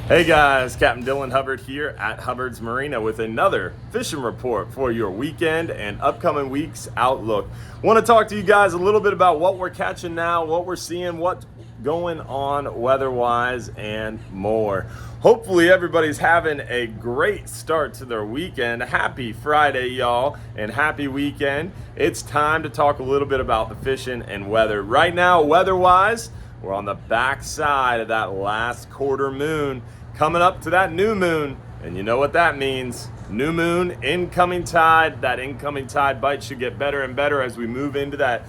Hey guys, Capt Dylan Hubbard here at Hubbard's Marina with another fishing report for your weekend and upcoming week's outlook. Want to talk to you guys a little bit about what we're catching now, what we're seeing, what's going on weather-wise, and more. Hopefully everybody's having a great start to their weekend. Happy Friday, y'all, and happy weekend. It's time to talk a little bit about the fishing and weather. Right now, weather-wise, we're on the back side of that last quarter moon, coming up to that new moon, and you know what that means. New moon, incoming tide. That incoming tide bite should get better and better as we move into that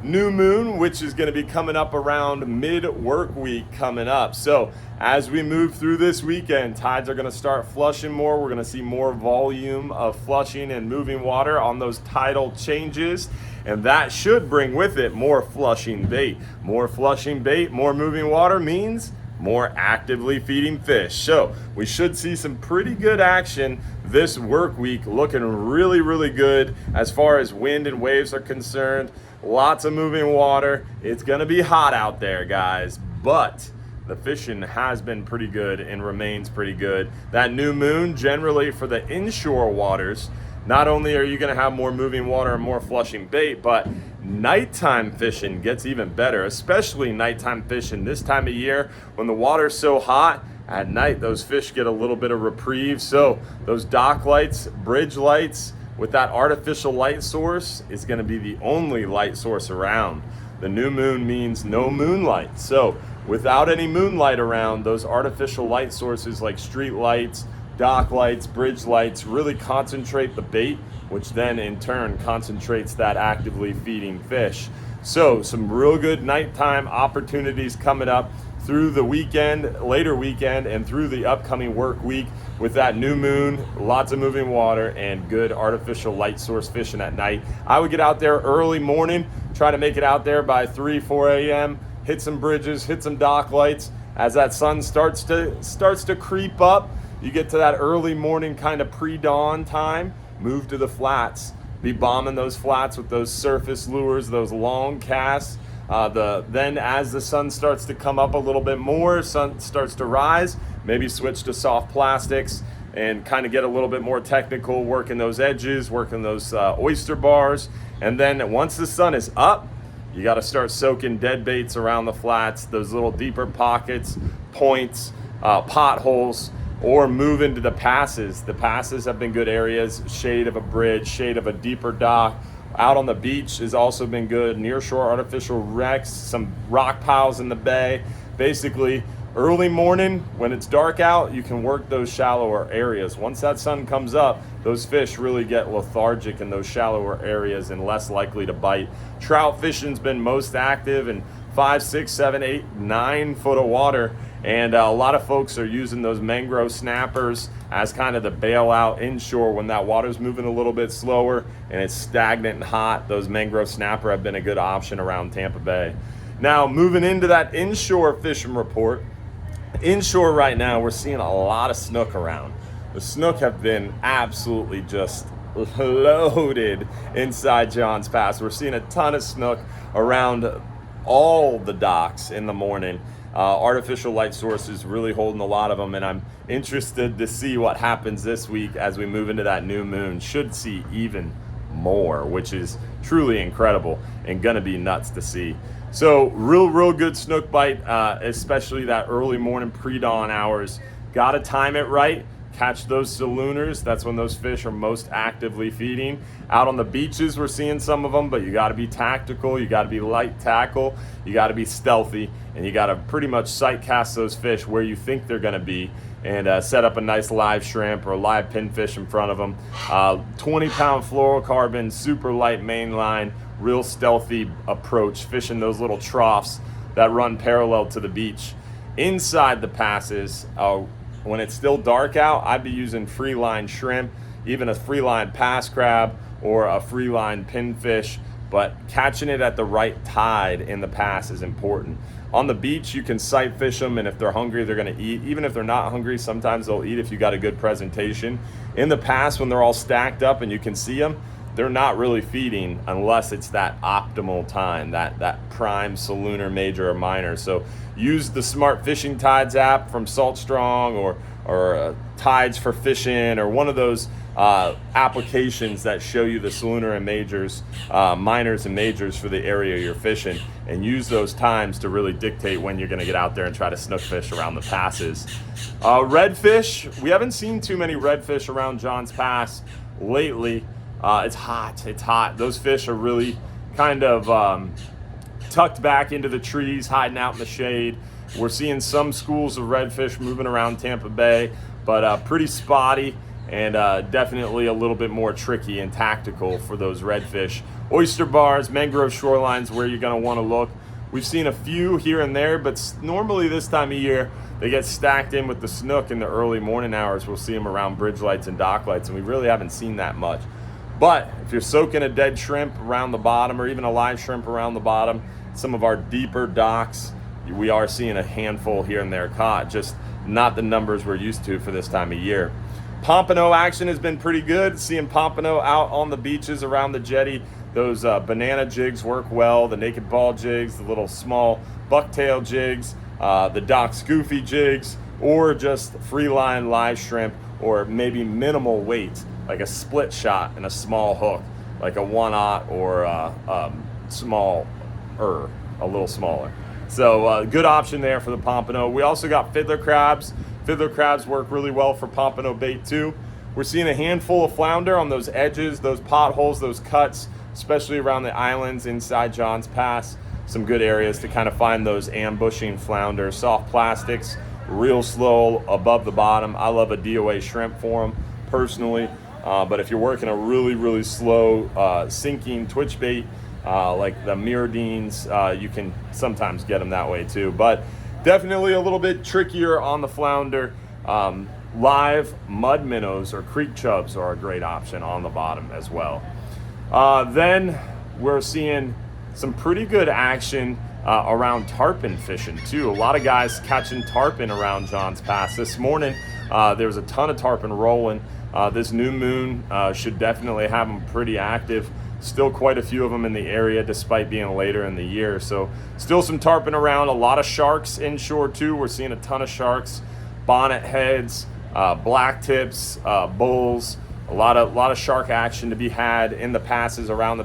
new moon, which is going to be coming up around mid-work week coming up. So as we move through this weekend, tides are going to start flushing more. We're going to see more volume of flushing and moving water on those tidal changes, and that should bring with it more flushing bait. More flushing bait, more moving water means more actively feeding fish. So we should see some pretty good action this work week, looking really good as far as wind and waves are concerned. Lots of moving water. It's gonna be hot out there, guys, but the fishing has been pretty good and remains pretty good. That new moon, generally for the inshore waters, not only are you gonna have more moving water and more flushing bait, but nighttime fishing gets even better, especially nighttime fishing this time of year when the water's so hot. At night, those fish get a little bit of reprieve. So those dock lights, bridge lights, with that artificial light source is going to be the only light source around. The new moon means no moonlight. So without any moonlight around, those artificial light sources like street lights, dock lights, bridge lights really concentrate the bait, which then in turn concentrates that actively feeding fish. So some real good nighttime opportunities coming up through the weekend, later weekend, and through the upcoming work week with that new moon, lots of moving water, and good artificial light source fishing at night. I would get out there early morning, try to make it out there by 4 a.m., hit some bridges, hit some dock lights. As that sun starts to creep up, you get to that early morning kind of pre-dawn time, move to the flats. Be bombing those flats with those surface lures, those long casts. Then as the sun starts to come up a little bit more, sun starts to rise, maybe switch to soft plastics and kind of get a little bit more technical, working those edges, working those oyster bars. And then once the sun is up, you got to start soaking dead baits around the flats, those little deeper pockets, points, potholes, or move into the passes. The passes have been good areas, shade of a bridge, shade of a deeper dock. Out on the beach has also been good. Nearshore artificial wrecks, some rock piles in the bay. Basically, early morning when it's dark out, you can work those shallower areas. Once that sun comes up, those fish really get lethargic in those shallower areas and less likely to bite. Trout fishing's been most active in 5, 6, 7, 8, 9 foot of water. And a lot of folks are using those mangrove snappers as kind of the bailout inshore when that water's moving a little bit slower and it's stagnant and hot. Those mangrove snapper have been a good option around Tampa Bay. Now, moving into that inshore fishing report. Inshore right now, we're seeing a lot of snook around. The snook have been absolutely just loaded inside Johns Pass. We're seeing a ton of snook around all the docks in the morning. Artificial light sources really holding a lot of them, and I'm interested to see what happens this week as we move into that new moon. Should see even more, which is truly incredible and gonna be nuts to see. So real good snook bite, especially that early morning pre-dawn hours. Gotta time it right. Catch those salooners. That's when those fish are most actively feeding. Out on the beaches, we're seeing some of them, but you got to be tactical. You got to be light tackle. You got to be stealthy, and you got to pretty much sight cast those fish where you think they're going to be, and set up a nice live shrimp or live pinfish in front of them. 20-pound fluorocarbon, super light main line, real stealthy approach, fishing those little troughs that run parallel to the beach. Inside the passes, when it's still dark out, I'd be using free line shrimp, even a free line pass crab or a free line pinfish, but catching it at the right tide in the pass is important. On the beach, you can sight fish them, and if they're hungry, they're gonna eat. Even if they're not hungry, sometimes they'll eat if you got a good presentation. In the pass, when they're all stacked up and you can see them, they're not really feeding unless it's that optimal time, that prime salooner, major, or minor. So use the Smart Fishing Tides app from Salt Strong, or Tides for Fishing, or one of those applications that show you the salooner and majors, minors and majors for the area you're fishing, and use those times to really dictate when you're going to get out there and try to snook fish around the passes. Redfish, we haven't seen too many redfish around Johns Pass lately. It's hot. Those fish are really kind of tucked back into the trees, hiding out in the shade. We're seeing some schools of redfish moving around Tampa Bay, but pretty spotty, and definitely a little bit more tricky and tactical for those redfish. Oyster bars, mangrove shorelines, where you're going to want to look. We've seen a few here and there, but normally this time of year they get stacked in with the snook in the early morning hours. We'll see them around bridge lights and dock lights, and we really haven't seen that much. But if you're soaking a dead shrimp around the bottom, or even a live shrimp around the bottom, some of our deeper docks, we are seeing a handful here and there caught, just not the numbers we're used to for this time of year. Pompano action has been pretty good. Seeing pompano out on the beaches around the jetty. Those banana jigs work well, the naked ball jigs, the little small bucktail jigs, the Doc's Goofy jigs, or just free line live shrimp, or maybe minimal weight, like a split shot and a small hook, like a 1/0 or a little smaller. So good option there for the pompano. We also got fiddler crabs. Fiddler crabs work really well for pompano bait too. We're seeing a handful of flounder on those edges, those potholes, those cuts, especially around the islands inside Johns Pass. Some good areas to kind of find those ambushing flounder. Soft plastics, real slow above the bottom. I love a DOA shrimp for them personally, but if you're working a really slow sinking twitch bait, like the Mirrodines, you can sometimes get them that way too, but definitely a little bit trickier on the flounder. Live mud minnows or creek chubs are a great option on the bottom as well. Then we're seeing some pretty good action around tarpon fishing too. A lot of guys catching tarpon around Johns Pass. This morning there was a ton of tarpon rolling. This new moon should definitely have them pretty active. Still quite a few of them in the area despite being later in the year. So still some tarpon around. A lot of sharks inshore too. We're seeing a ton of sharks, bonnet heads, black tips, bulls. A lot of shark action to be had in the passes, around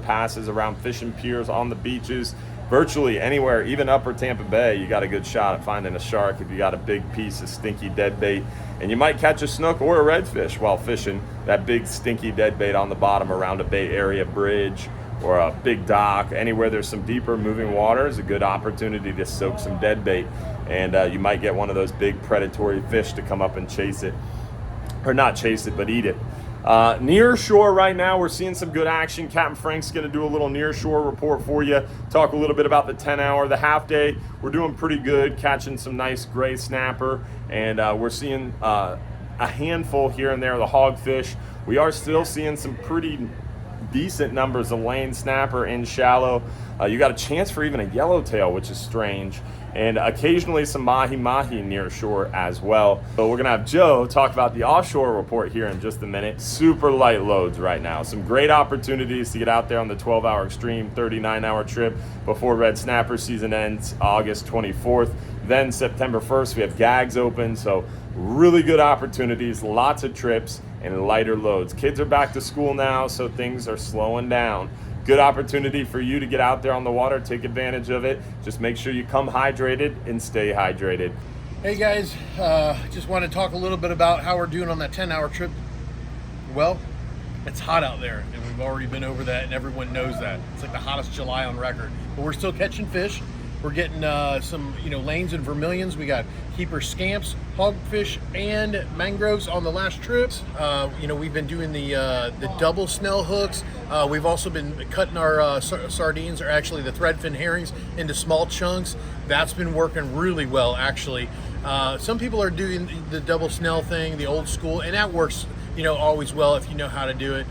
fishing piers, on the beaches, virtually anywhere, even upper Tampa Bay. You got a good shot at finding a shark if you got a big piece of stinky dead bait. And you might catch a snook or a redfish while fishing that big stinky dead bait on the bottom around a Bay Area bridge or a big dock. Anywhere there's some deeper moving water is a good opportunity to soak some dead bait. And you might get one of those big predatory fish to come up and chase it. Or not chase it, but eat it. Near shore right now, we're seeing some good action. Captain Frank's going to do a little near shore report for you. Talk a little bit about the 10-hour, the half day. We're doing pretty good, catching some nice gray snapper, and we're seeing a handful here and there of the hogfish. We are still seeing some pretty decent numbers of lane snapper in shallow. You got a chance for even a yellowtail, which is strange. And occasionally some mahi-mahi near shore as well. So we're gonna have Joe talk about the offshore report here in just a minute. Super light loads right now. Some great opportunities to get out there on the 12-hour extreme, 39-hour trip before red snapper season ends August 24th. Then September 1st, we have gags open. So really good opportunities, lots of trips and lighter loads. Kids are back to school now, so things are slowing down. Good opportunity for you to get out there on the water, take advantage of it. Just make sure you come hydrated and stay hydrated. Hey guys, just want to talk a little bit about how we're doing on that 10-hour trip. Well, it's hot out there, and we've already been over that, and everyone knows that. It's like the hottest July on record. But we're still catching fish. We're getting some, lanes and vermilions. We got keeper scamps, hogfish, and mangroves on the last trips. We've been doing the double snell hooks. We've also been cutting our sardines, or actually the threadfin herrings, into small chunks. That's been working really well, actually. Some people are doing the double snell thing, the old school, and that works, always well if you know how to do it.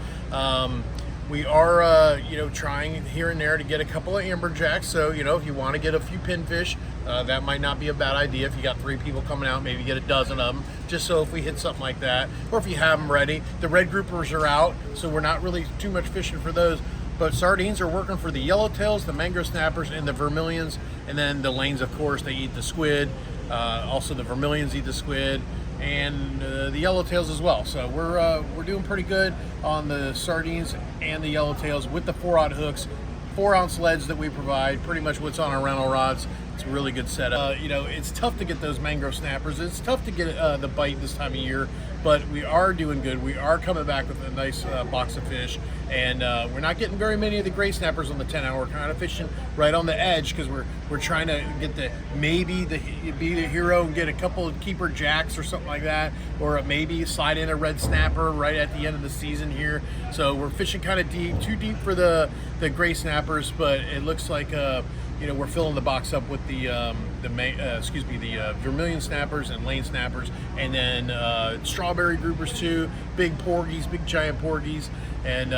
We are, trying here and there to get a couple of amberjacks. So, if you want to get a few pinfish, that might not be a bad idea. If you got 3 people coming out, maybe get a dozen of them, just so if we hit something like that, or if you have them ready. The red groupers are out, so we're not really too much fishing for those. But sardines are working for the yellowtails, the mangrove snappers, and the vermilions. And then the lanes, of course, they eat the squid. Also, the vermilions eat the squid, and the yellowtails as well. So we're doing pretty good on the sardines and the yellowtails with the 4-aught hooks, 4-ounce leads that we provide. Pretty much what's on our rental rods. It's a really good setup. It's tough to get those mangrove snappers. It's tough to get the bite this time of year, but we are doing good. We are coming back with a nice box of fish, and we're not getting very many of the gray snappers on the 10-hour. We're kind of fishing right on the edge because we're trying to get be the hero and get a couple of keeper jacks or something like that, or maybe slide in a red snapper right at the end of the season here. So we're fishing kind of deep, too deep for the gray snappers, but it looks like we're filling the box up with the vermilion snappers and lane snappers, and then strawberry groupers too, big porgies, big giant porgies, and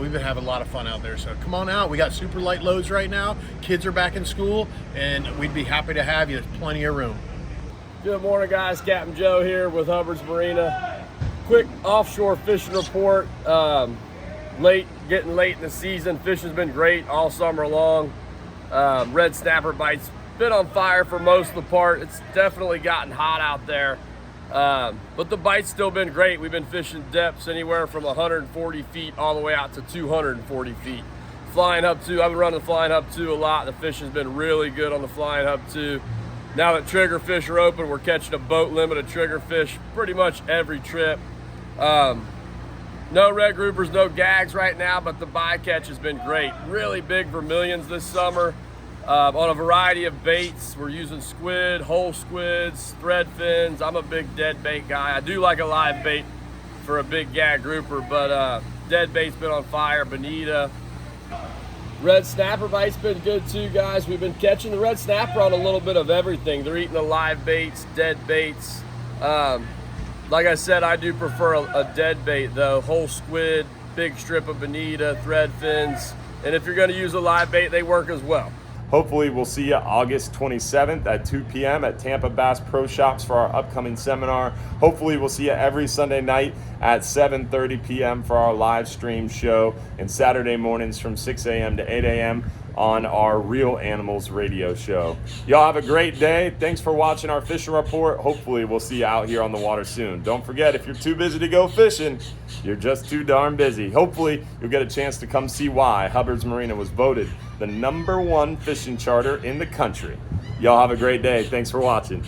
we've been having a lot of fun out there. So come on out. We got super light loads right now. Kids are back in school, and we'd be happy to have you. There's plenty of room. Good morning, guys. Captain Joe here with Hubbard's Marina. Quick offshore fishing report. Getting late in the season. Fishing's been great all summer long. Red snapper bites been on fire for most of the part. It's definitely gotten hot out there, but the bite's still been great. We've been fishing depths anywhere from 140 feet all the way out to 240 feet. Flying Hub 2, I've been running the Flying Hub 2 a lot. The fishing's been really good on the Flying Hub 2. Now that triggerfish are open, we're catching a boat limit of triggerfish pretty much every trip. No red groupers, no gags right now, but the bycatch has been great. Really big vermilions this summer. On a variety of baits. We're using squid, whole squids, thread fins. I'm a big dead bait guy. I do like a live bait for a big gag grouper, but dead bait's been on fire. Bonita. Red snapper bite's been good too, guys. We've been catching the red snapper on a little bit of everything. They're eating the live baits, dead baits. Like I said, I do prefer a dead bait though. Whole squid, big strip of bonita, thread fins. And if you're gonna use a live bait, they work as well. Hopefully we'll see you August 27th at 2 p.m. at Tampa Bass Pro Shops for our upcoming seminar. Hopefully we'll see you every Sunday night at 7:30 p.m. for our live stream show, and Saturday mornings from 6 a.m. to 8 a.m. on our Real Animals radio show. Y'all have a great day. Thanks for watching our fishing report. Hopefully we'll see you out here on the water soon. Don't forget, if you're too busy to go fishing, you're just too darn busy. Hopefully you'll get a chance to come see why Hubbard's Marina was voted the #1 fishing charter in the country. Y'all have a great day. Thanks for watching.